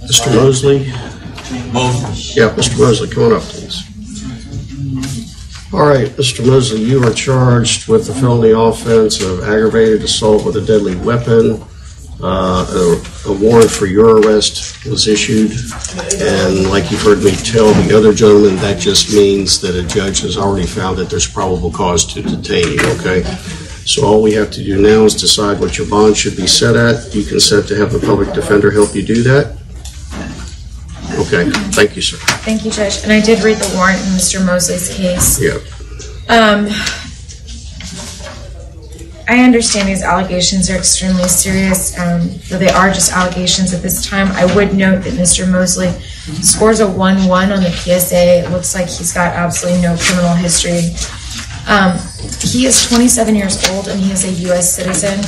Mr. Mosley? Yeah, Mr. Mosley, come on up, please. All right, Mr. Mosley, you are charged with the felony offense of aggravated assault with a deadly weapon. A warrant for your arrest was issued, and like you've heard me tell the other gentleman, that just means that a judge has already found that there's probable cause to detain you, okay? So all we have to do now is decide what your bond should be set at. You consent to have the public defender help you do that? Okay, thank you, sir. Thank you, Judge. And I did read the warrant in Mr. Mosley's case. Yeah. I understand these allegations are extremely serious, though they are just allegations at this time. I would note that Mr. Mosley scores a 1-1 on the PSA. It looks like he's got absolutely no criminal history. He is 27 years old and he is a U.S. citizen.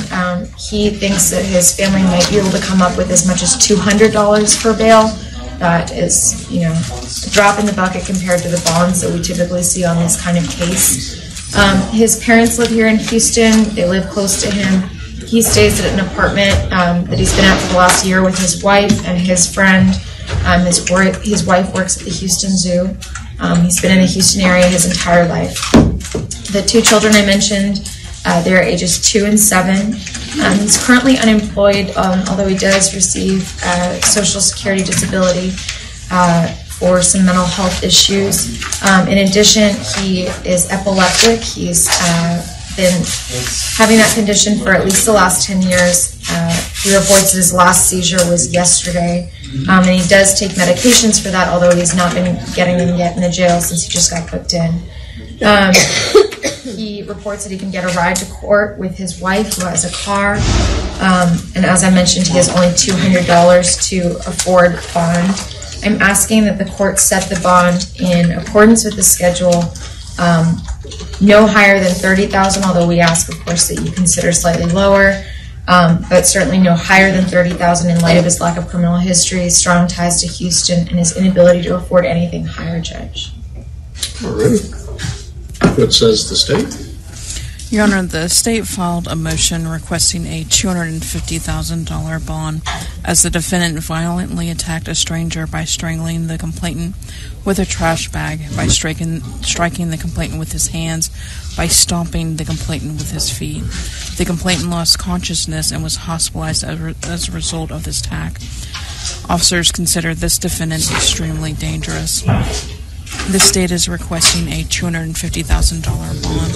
He thinks that his family might be able to come up with as much as $200 for bail. That is, you know, a drop in the bucket compared to the bonds that we typically see on this kind of case. His parents live here in Houston. They live close to him. He stays at an apartment that he's been at for the last year with his wife and his friend. His wife works at the Houston Zoo. He's been in the Houston area his entire life. The two children I mentioned, they're ages 2 and 7. He's currently unemployed, although he does receive Social Security disability for some mental health issues. In addition, he is epileptic. He's been having that condition for at least the last 10 years. He reports that his last seizure was yesterday, and he does take medications for that, although he's not been getting them yet in the jail since he just got put in. He reports that he can get a ride to court with his wife, who has a car, and as I mentioned, he has only $200 to afford bond. I'm asking that the court set the bond in accordance with the schedule, no higher than $30,000, although we ask, of course, that you consider slightly lower, but certainly no higher than $30,000 in light of his lack of criminal history, strong ties to Houston, and his inability to afford anything higher, Judge. All right. What says the state? Your Honor, the state filed a motion requesting a $250,000 bond as the defendant violently attacked a stranger by strangling the complainant with a trash bag, by striking the complainant with his hands, by stomping the complainant with his feet. The complainant lost consciousness and was hospitalized as a result of this attack. Officers consider this defendant extremely dangerous. The state is requesting a $250,000 bond.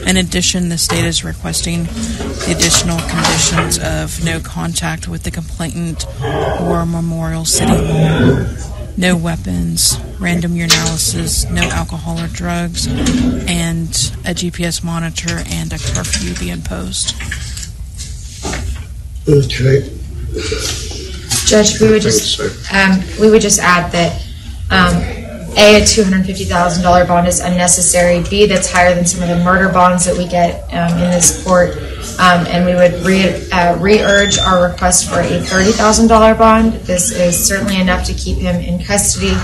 In addition, the state is requesting the additional conditions of no contact with the complainant or Memorial City Mall, no weapons, random urinalysis, no alcohol or drugs, and a GPS monitor and a curfew be imposed. Okay. Judge, we would just add that A, a $250,000 bond is unnecessary. B, that's higher than some of the murder bonds that we get in this court. And we would re-urge our request for a $30,000 bond. This is certainly enough to keep him in custody.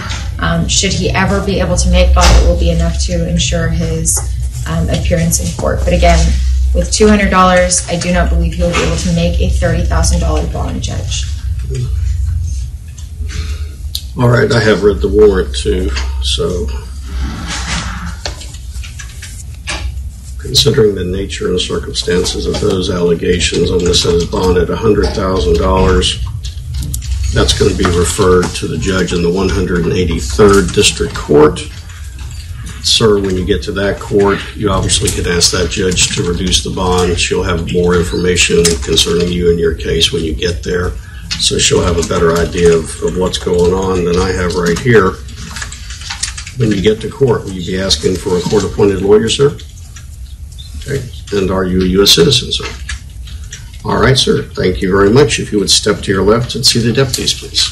Should he ever be able to make bond, it will be enough to ensure his appearance in court. But again, with $200, I do not believe he will be able to make a $30,000 bond, Judge. All right, I have read the warrant too, so considering the nature and circumstances of those allegations, I'm going to set his bond at $100,000. That's going to be referred to the judge in the 183rd District Court. Sir, when you get to that court, you obviously can ask that judge to reduce the bond. She'll have more information concerning you and your case when you get there. So she'll have a better idea of what's going on than I have right here. When you get to court, will you be asking for a court-appointed lawyer, sir? Okay. And are you a U.S. citizen, sir? All right, sir. Thank you very much. If you would step to your left and see the deputies, please.